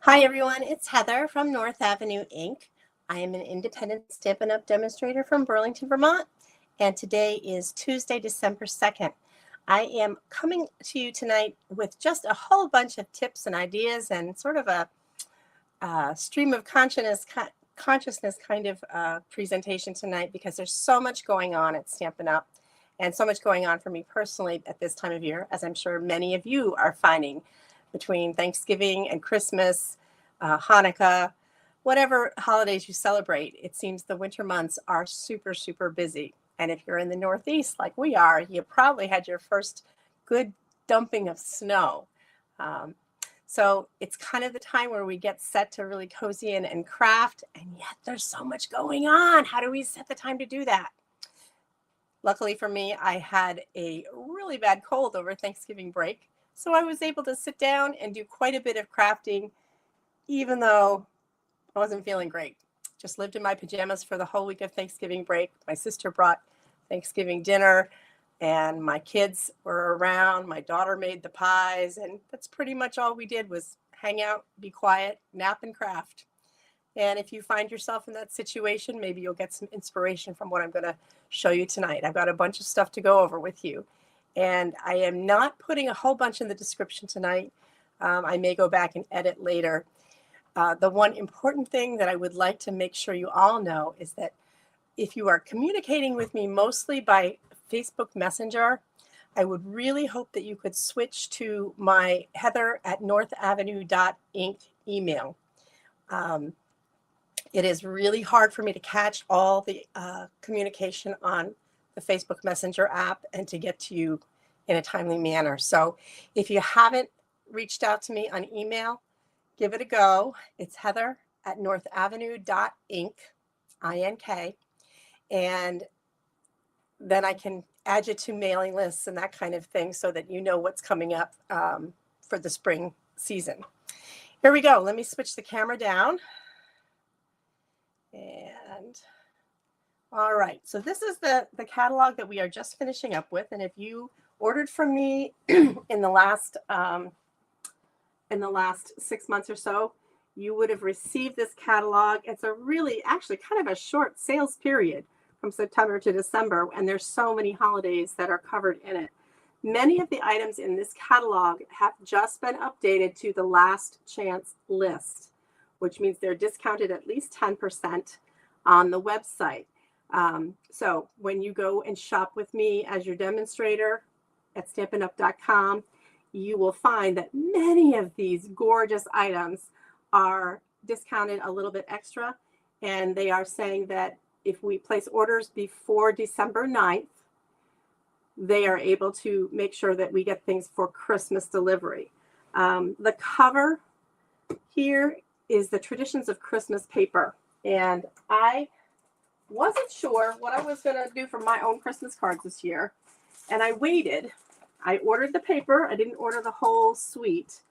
Hi everyone, it's Heather from North Avenue Inc. I am an independent Stampin' Up! Demonstrator from Burlington, Vermont, and today is Tuesday, December 2nd. I am coming to you tonight with just a whole bunch of tips and ideas and sort of a stream of consciousness kind of presentation tonight because there's so much going on at Stampin' Up! And so much going on for me personally at this time of year, as I'm sure many of you are finding between Thanksgiving and Christmas, Hanukkah, whatever holidays you celebrate. It seems the winter months are super, super busy. And if you're in the Northeast like we are, you probably had your first good dumping of snow. So it's kind of the time where we get set to really cozy in and craft, and yet there's so much going on. How do we set the time to do that? Luckily for me, I had a really bad cold over Thanksgiving break, so I was able to sit down and do quite a bit of crafting, even though I wasn't feeling great. Just lived in my pajamas for the whole week of Thanksgiving break. My sister brought Thanksgiving dinner, and my kids were around. My daughter made the pies, and that's pretty much all we did was hang out, be quiet, nap, and craft. And if you find yourself in that situation, maybe you'll get some inspiration from what I'm going to show you tonight. I've got a bunch of stuff to go over with you. And I am not putting a whole bunch in the description tonight. I may go back and edit later. The one important thing that I would like to make sure you all know is that if you are communicating with me mostly by Facebook Messenger, I would really hope that you could switch to my heather@northavenue.inc email. It is really hard for me to catch all the communication on the Facebook Messenger app and to get to you in a timely manner. So if you haven't reached out to me on email, give it a go. It's heather@northavenue.inc, INK, and then I can add you to mailing lists and that kind of thing so that you know what's coming up for the spring season. Here we go. Let me switch the camera down. And all right, so this is the catalog that we are just finishing up with. And if you ordered from me in the last 6 months or so, you would have received this catalog. It's a really actually kind of a short sales period from September to December, and there's so many holidays that are covered in it. Many of the items in this catalog have just been updated to the last chance list, which means they're discounted at least 10% on the website. So when you go and shop with me as your demonstrator at stampinup.com, you will find that many of these gorgeous items are discounted a little bit extra. And they are saying that if we place orders before December 9th, they are able to make sure that we get things for Christmas delivery. The cover here is the Traditions of Christmas paper. And I wasn't sure what I was going to do for my own Christmas cards this year. And I waited. I ordered the paper. I didn't order the whole suite.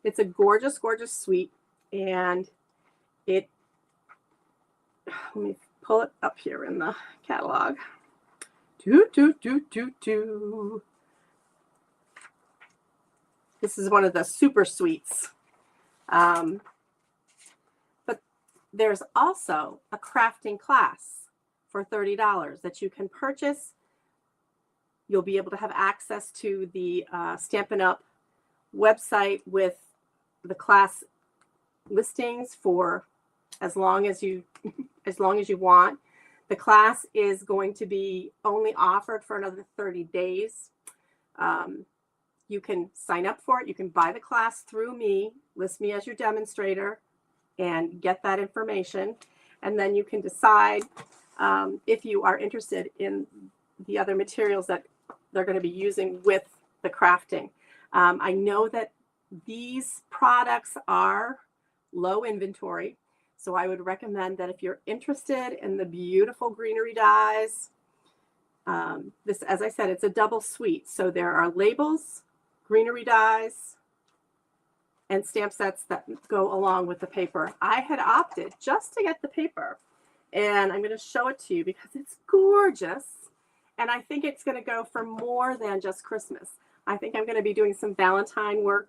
It's a gorgeous, gorgeous suite. And let me pull it up here in the catalog. This is one of the super suites. But there's also a crafting class for $30 that you can purchase. You'll be able to have access to the Stampin' Up! Website with the class listings for as long as you want. The class is going to be only offered for another 30 days. You can sign up for it. You can buy the class through me, list me as your demonstrator, and get that information. And then you can decide if you are interested in the other materials that they're going to be using with the crafting. I know that these products are low inventory, so I would recommend that if you're interested in the beautiful greenery dies, this, as I said, it's a double suite. So there are labels, greenery dies, and stamp sets that go along with the paper. I had opted just to get the paper, and I'm going to show it to you because it's gorgeous. And I think it's going to go for more than just Christmas. I think I'm going to be doing some Valentine work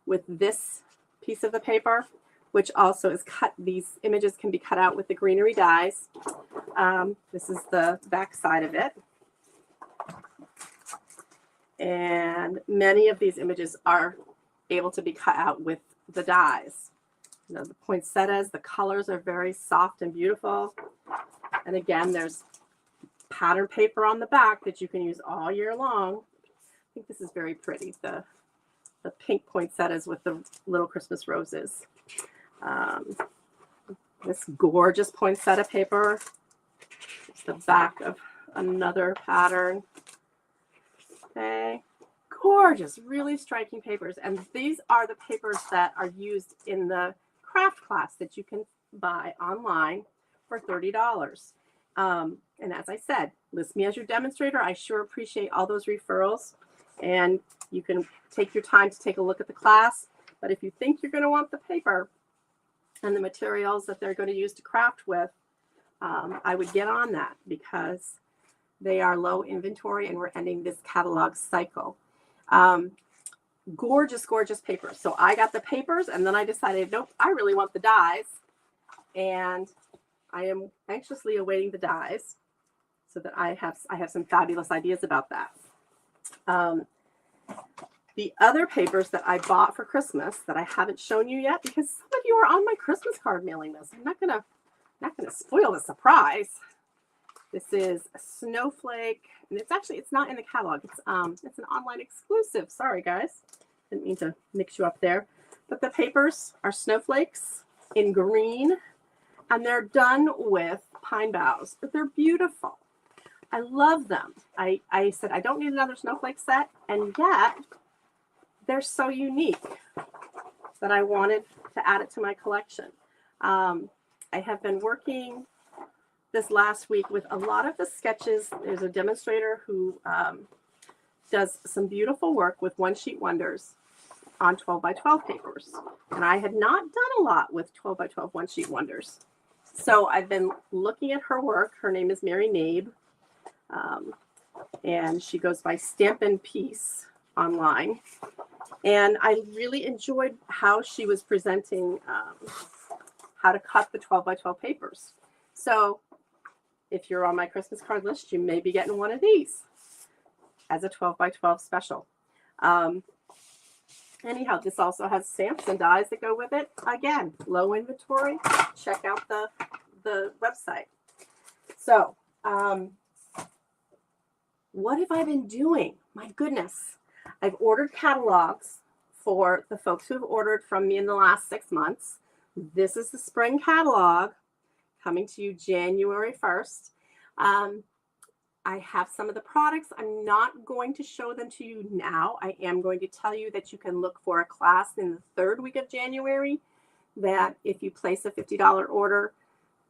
with this piece of the paper. which also is cut. These images can be cut out with the greenery dies. This is the back side of it. And many of these images are able to be cut out with the dies. You know, the poinsettias, the colors are very soft and beautiful. And again, there's pattern paper on the back that you can use all year long. I think this is very pretty, the pink poinsettias with the little Christmas roses. This gorgeous poinsettia paper. It's the back of another pattern. Okay, gorgeous, really striking papers. And these are the papers that are used in the craft class that you can buy online for $30. And as I said, list me as your demonstrator. I sure appreciate all those referrals. And you can take your time to take a look at the class. But if you think you're going to want the paper and the materials that they're going to use to craft with, I would get on that because they are low inventory and we're ending this catalog cycle. Gorgeous, gorgeous papers. So I got the papers and then I decided, nope, I really want the dies. And I am anxiously awaiting the dies so that I have some fabulous ideas about that. The other papers that I bought for Christmas that I haven't shown you yet, because some of you are on my Christmas card mailing list. I'm not gonna spoil the surprise. This is a snowflake, and it's not in the catalog. It's an online exclusive. Sorry guys, didn't mean to mix you up there. But the papers are snowflakes in green, and they're done with pine boughs, but they're beautiful. I love them. I said I don't need another snowflake set, and yet they're so unique that I wanted to add it to my collection. I have been working this last week with a lot of the sketches. There's a demonstrator who does some beautiful work with one sheet wonders on 12 by 12 papers. And I had not done a lot with 12 by 12 one sheet wonders. So I've been looking at her work. Her name is Mary Nabe. And she goes by Stampin' Peace online. And I really enjoyed how she was presenting how to cut the 12 by 12 papers. So if you're on my Christmas card list, you may be getting one of these as a 12 by 12 special. Anyhow, this also has stamps and dies that go with it. Again, low inventory. Check out the website. So, what have I been doing? My goodness. I've ordered catalogs for the folks who have ordered from me in the last 6 months. This is the spring catalog coming to you January 1st. I have some of the products. I'm not going to show them to you now. I am going to tell you that you can look for a class in the third week of January, that if you place a $50 order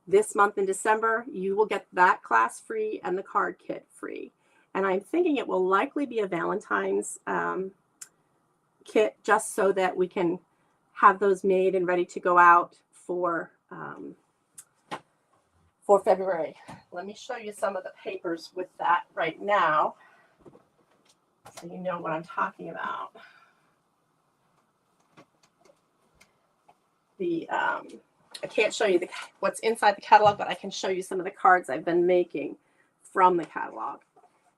this month in December, you will get that class free and the card kit free. And I'm thinking it will likely be a Valentine's kit, just so that we can have those made and ready to go out for February. Let me show you some of the papers with that right now, so you know what I'm talking about. I can't show you what's inside the catalog, but I can show you some of the cards I've been making from the catalog.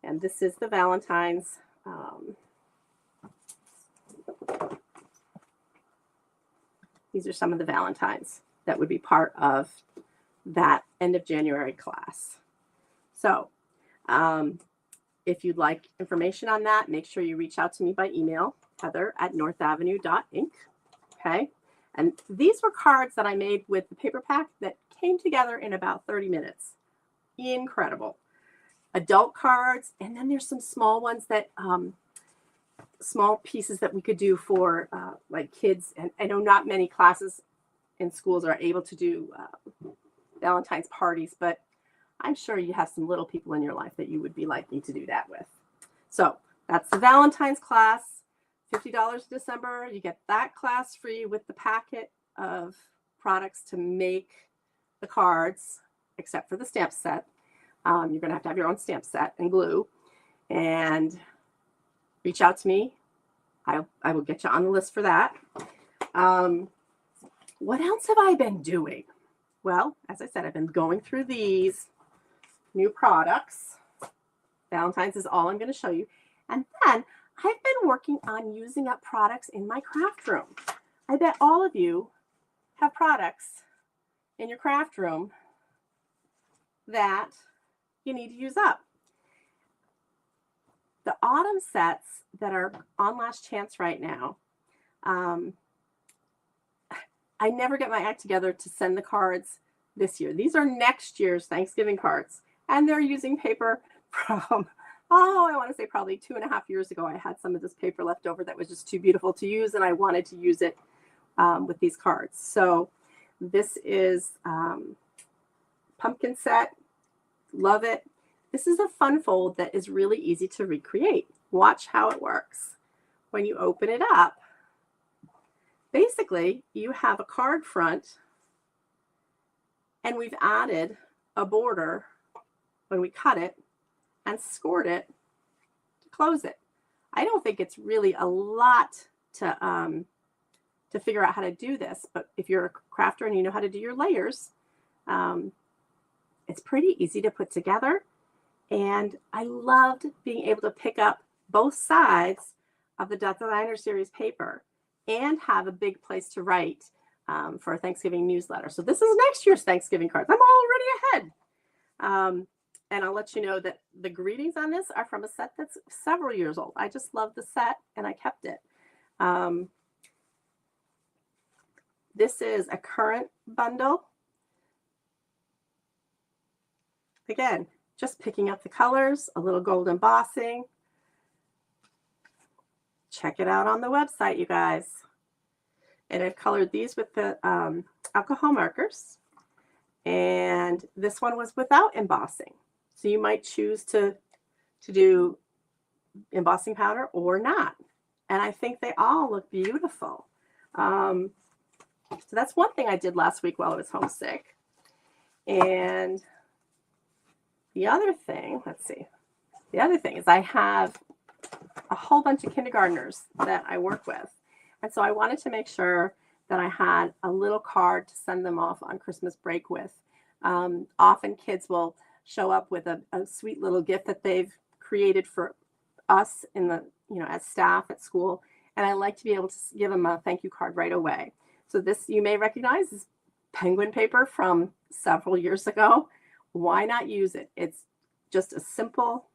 And this is the Valentine's. These are some of the Valentines that would be part of that end of January class. So if you'd like information on that, make sure you reach out to me by email, heather@northavenue.inc. Okay. And these were cards that I made with the paper pack that came together in about 30 minutes. Incredible. Adult cards. And then there's some small ones that, small pieces that we could do for like kids. And I know not many classes in schools are able to do Valentine's parties, but I'm sure you have some little people in your life that you would be liking to do that with. So that's the Valentine's class, $50 December. You get that class free with the packet of products to make the cards, except for the stamp set. You're going to have your own stamp set and glue. And reach out to me. I will get you on the list for that. what else have I been doing? Well, as I said, I've been going through these new products. Valentine's is all I'm going to show you. And then I've been working on using up products in my craft room. I bet all of you have products in your craft room that you need to use up. The autumn sets that are on Last Chance right now, I never get my act together to send the cards this year. These are next year's Thanksgiving cards, and they're using paper from, I want to say probably 2.5 years ago. I had some of this paper left over that was just too beautiful to use, and I wanted to use it with these cards. So this is pumpkin set. Love it. This is a fun fold that is really easy to recreate. Watch how it works. When you open it up, basically you have a card front, and we've added a border when we cut it and scored it to close it. I don't think it's really a lot to figure out how to do this, but if you're a crafter and you know how to do your layers, it's pretty easy to put together. And I loved being able to pick up both sides of the Designer Series paper and have a big place to write for a Thanksgiving newsletter. So this is next year's Thanksgiving cards. I'm already ahead. And I'll let you know that the greetings on this are from a set that's several years old. I just love the set and I kept it. This is a current bundle. Again, just picking up the colors, a little gold embossing. Check it out on the website, you guys. And I've colored these with the alcohol markers. And this one was without embossing. So you might choose to do embossing powder or not. And I think they all look beautiful. So that's one thing I did last week while I was homesick. And the other thing, let's see. The other thing is I have a whole bunch of kindergartners that I work with. And so I wanted to make sure that I had a little card to send them off on Christmas break with. Often kids will show up with a sweet little gift that they've created for us in the, as staff at school. And I like to be able to give them a thank you card right away. So this you may recognize is penguin paper from several years ago. Why not use it? It's just a simple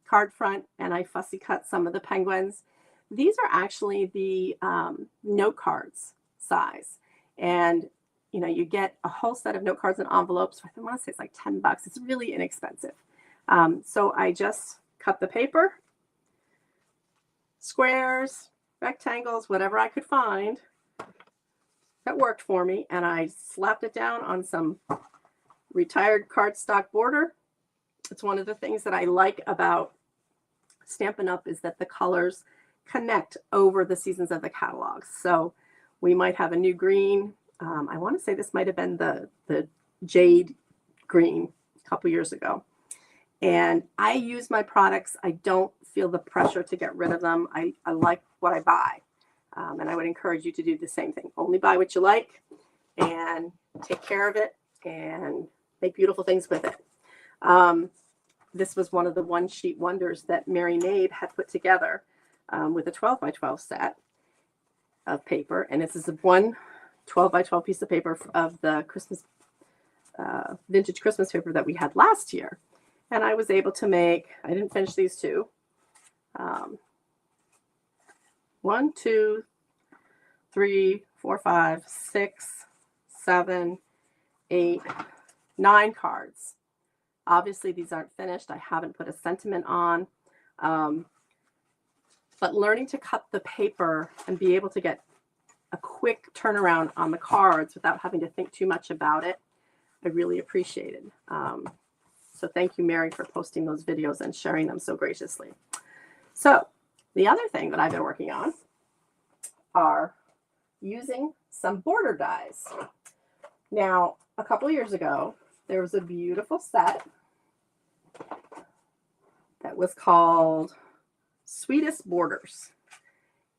card front, and I fussy cut some of the penguins. These are actually the note cards size. And, you get a whole set of note cards and envelopes. I want to say it's like $10. It's really inexpensive. So I just cut the paper, squares, rectangles, whatever I could find that worked for me. And I slapped it down on some retired cardstock border. It's one of the things that I like about Stampin' Up! Is that the colors connect over the seasons of the catalogs. So we might have a new green. I want to say this might have been the jade green a couple years ago. And I use my products. I don't feel the pressure to get rid of them. I like what I buy. And I would encourage you to do the same thing. Only buy what you like and take care of it and make beautiful things with it. This was one of the one sheet wonders that Mary Nabe had put together with a 12 by 12 set of paper. And this is one 12 by 12 piece of paper of the Christmas, vintage Christmas paper that we had last year. And I was able to make, I didn't finish these two. 1, 2, 3, 4, 5, 6, 7, 8, 9 cards. Obviously, these aren't finished. I haven't put a sentiment on. But learning to cut the paper and be able to get a quick turnaround on the cards without having to think too much about it, I really appreciated. So thank you, Mary, for posting those videos and sharing them so graciously. So the other thing that I've been working on are using some border dies. Now, a couple years ago, there was a beautiful set that was called Sweetest Borders.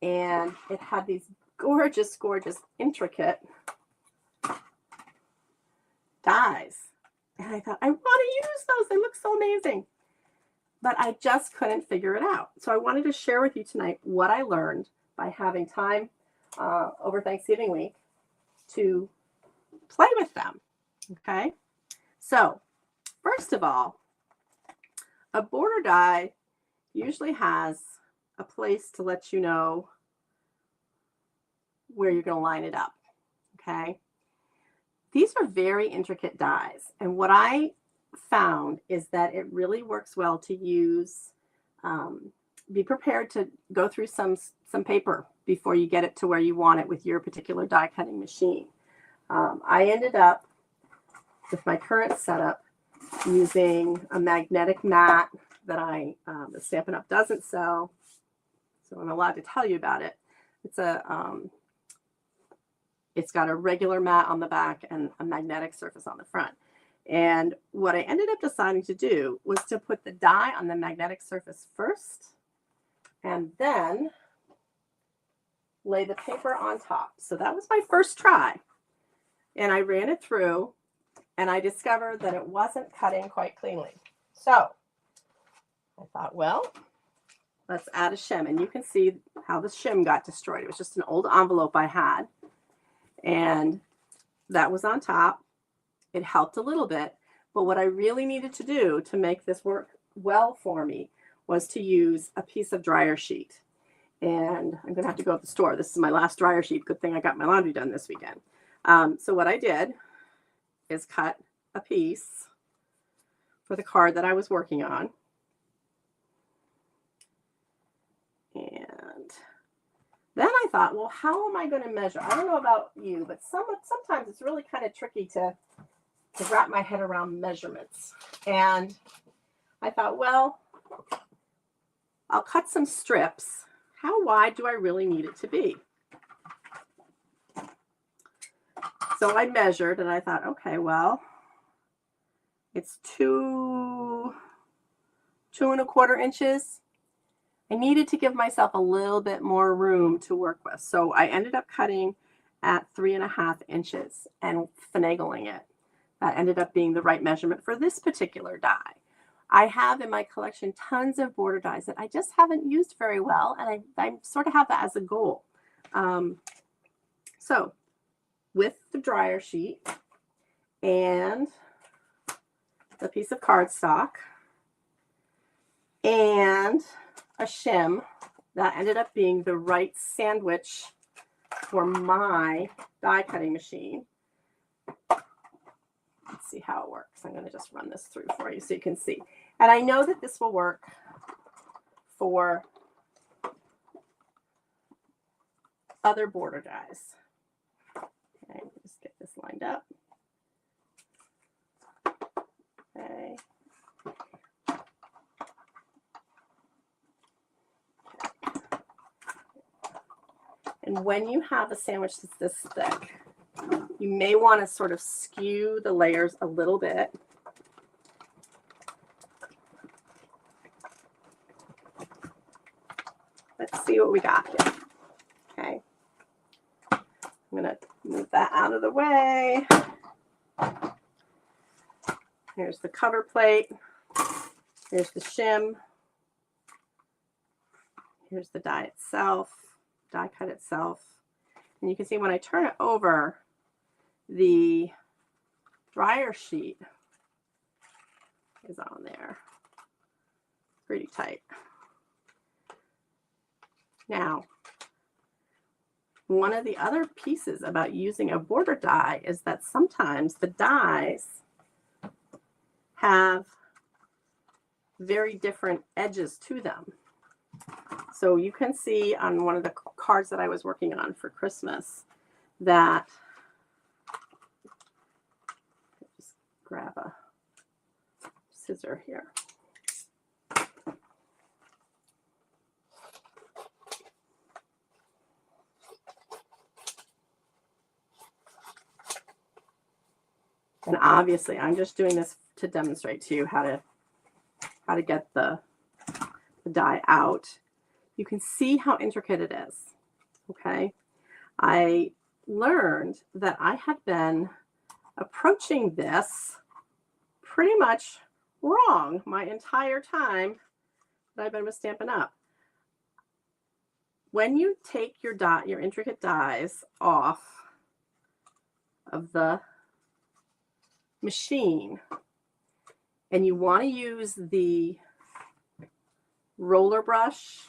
And it had these gorgeous, gorgeous, intricate dies. And I thought, I want to use those. They look so amazing. But I just couldn't figure it out. So I wanted to share with you tonight what I learned by having time over Thanksgiving week to play with them. Okay. So first of all, a border die usually has a place to let you know where you're going to line it up. Okay. These are very intricate dies. And what I found is that it really works well to use, be prepared to go through some paper before you get it to where you want it with your particular die cutting machine. I ended up with my current setup using a magnetic mat that the Stampin' Up! Doesn't sell, so I'm allowed to tell you about it. It's got a regular mat on the back and a magnetic surface on the front. And what I ended up deciding to do was to put the die on the magnetic surface first and then lay the paper on top. So that was my first try. And I ran it through and I discovered that it wasn't cutting quite cleanly. So I thought, well, let's add a shim. And you can see how the shim got destroyed. It was just an old envelope I had. And that was on top. It helped a little bit, but what I really needed to do to make this work well for me was to use a piece of dryer sheet. And I'm going to have to go to the store. This is my last dryer sheet. Good thing I got my laundry done this weekend. So what I did is cut a piece for the card that I was working on. And then I thought, well, how am I going to measure? I don't know about you, but sometimes it's really kind of tricky to wrap my head around measurements. And I thought, well, I'll cut some strips. How wide do I really need it to be? So I measured and I thought, okay, well, it's 2.25 inches. I needed to give myself a little bit more room to work with. So I ended up cutting at 3.5 inches and finagling it. That ended up being the right measurement for this particular die. I have in my collection tons of border dies that I just haven't used very well, and I sort of have that as a goal. So with the dryer sheet and the piece of cardstock and a shim, that ended up being the right sandwich for my die cutting machine. Let's see how it works. I'm going to just run this through for you so you can see. And I know that this will work for other border dies. Okay, just get this lined up. Okay. And when you have a sandwich that's this thick, you may want to sort of skew the layers a little bit. Let's see what we got here. Okay. I'm going to move that out of the way. Here's the cover plate. Here's the shim. Here's the die itself, die cut itself. And you can see when I turn it over, the dryer sheet is on there. Pretty tight. Now, one of the other pieces about using a border die is that sometimes the dies have very different edges to them. So you can see on one of the cards that I was working on for Christmas that, just grab a scissor here. And obviously I'm just doing this to demonstrate to you how to get the die out. You can see how intricate it is. Okay. I learned that I had been approaching this pretty much wrong my entire time that I've been with Stampin' Up. When you take your intricate dies off of the machine and you want to use the roller brush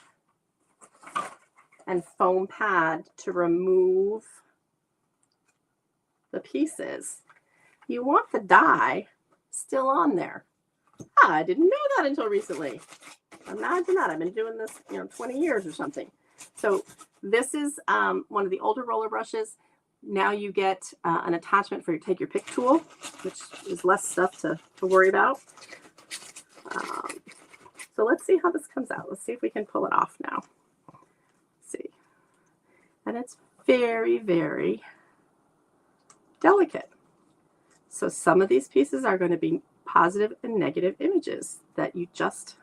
and foam pad to remove the pieces, you want the die still on there. I didn't know that until recently. Imagine that. I've been doing this, 20 years or something. So this is one of the older roller brushes. Now you get an attachment for your take your pick tool, which is less stuff to worry about. So let's see how this comes out. Let's see if we can pull it off now. Let's see. And it's very, very delicate. So some of these pieces are going to be positive and negative images that you just,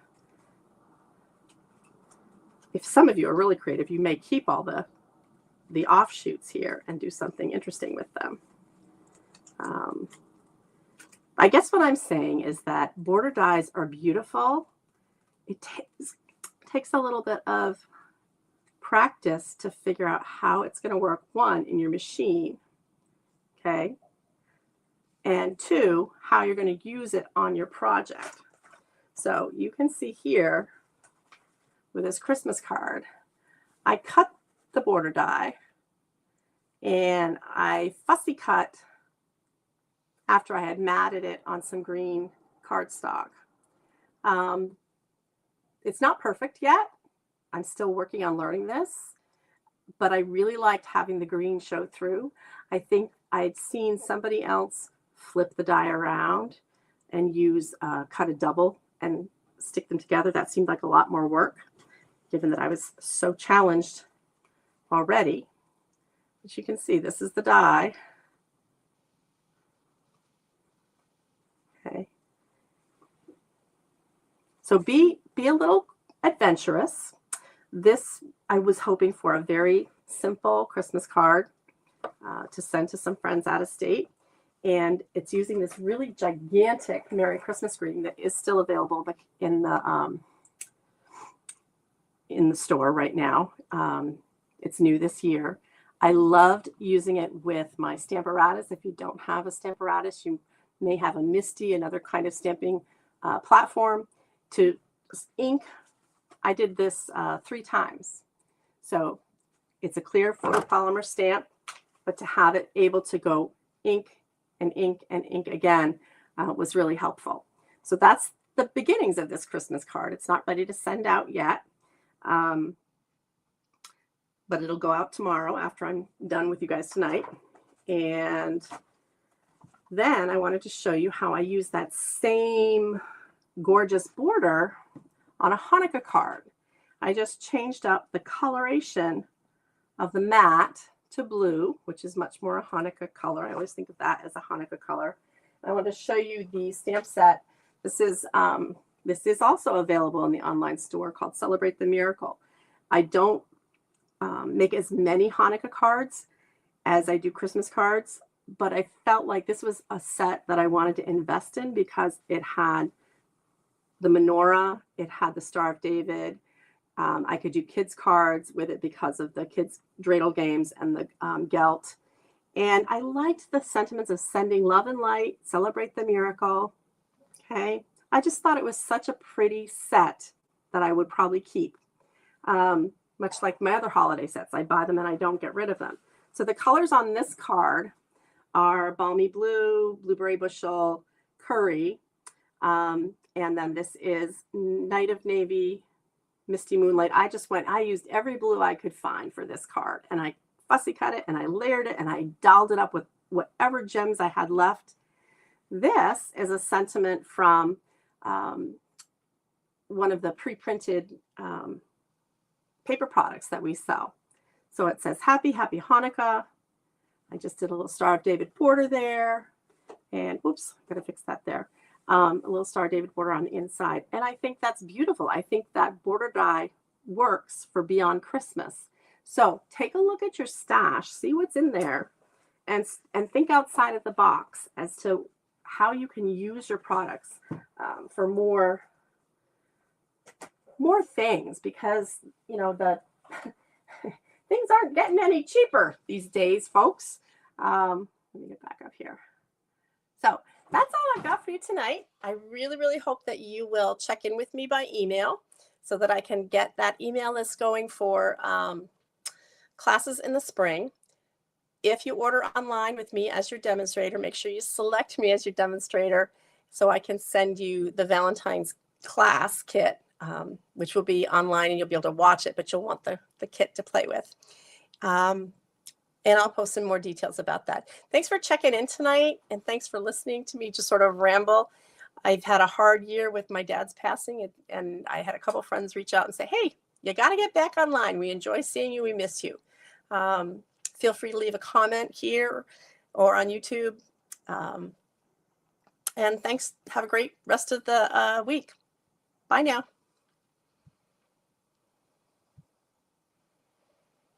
if some of you are really creative, you may keep all the offshoots here and do something interesting with them. I guess what I'm saying is that border dies are beautiful. It takes a little bit of practice to figure out how it's going to work, one, in your machine, okay, and two, how you're going to use it on your project. So you can see here with this Christmas card, I cut the border die and I fussy cut after I had matted it on some green cardstock. It's not perfect yet. I'm still working on learning this, but I really liked having the green show through. I think I'd seen somebody else flip the die around and use cut a double and stick them together. That seemed like a lot more work, given that I was so challenged already. As you can see, this is the die. Okay. So be a little adventurous. This, I was hoping for a very simple Christmas card to send to some friends out of state. And it's using this really gigantic Merry Christmas greeting that is still available in the store right now. It's new this year. I loved using it with my Stamparatus. If you don't have a Stamparatus, you may have a Misty, another kind of stamping platform to ink. I did this 3 times. So it's a clear photopolymer stamp, but to have it able to go ink and ink and ink again was really helpful. So that's the beginnings of this Christmas card. It's not ready to send out yet, but it'll go out tomorrow after I'm done with you guys tonight. And then I wanted to show you how I use that same gorgeous border on a Hanukkah card. I just changed up the coloration of the matte to blue, which is much more a Hanukkah color. I always think of that as a Hanukkah color. I want to show you the stamp set. This is also available in the online store called Celebrate the Miracle. I don't make as many Hanukkah cards as I do Christmas cards, but I felt like this was a set that I wanted to invest in because it had the menorah, it had the Star of David. I could do kids cards with it because of the kids dreidel games and the gelt. And I liked the sentiments of sending love and light, celebrate the miracle. Okay. I just thought it was such a pretty set that I would probably keep. Much like my other holiday sets, I buy them and I don't get rid of them. So the colors on this card are Balmy Blue, Blueberry Bushel, Curry. And then this is Night of Navy, Misty Moonlight. I used every blue I could find for this card, and I fussy cut it and I layered it and I dolled it up with whatever gems I had left. This is a sentiment from one of the pre-printed paper products that we sell. So it says, Happy, Happy Hanukkah. I just did a little Star of David border there. And whoops, gotta fix that there. A little Star of David border on the inside. And I think that's beautiful. I think that border die works for beyond Christmas. So take a look at your stash, see what's in there, and think outside of the box as to how you can use your products for more things, because the things aren't getting any cheaper these days, folks. Let me get back up here. So that's all I've got for you tonight. I really, really hope that you will check in with me by email so that I can get that email list going for classes in the spring. If you order online with me as your demonstrator, make sure you select me as your demonstrator so I can send you the Valentine's class kit, which will be online and you'll be able to watch it, but you'll want the kit to play with. And I'll post some more details about that. Thanks for checking in tonight, and thanks for listening to me just sort of ramble. I've had a hard year with my dad's passing, and I had a couple friends reach out and say, hey, you got to get back online. We enjoy seeing you. We miss you. Feel free to leave a comment here or on YouTube. And thanks. Have a great rest of the week. Bye now.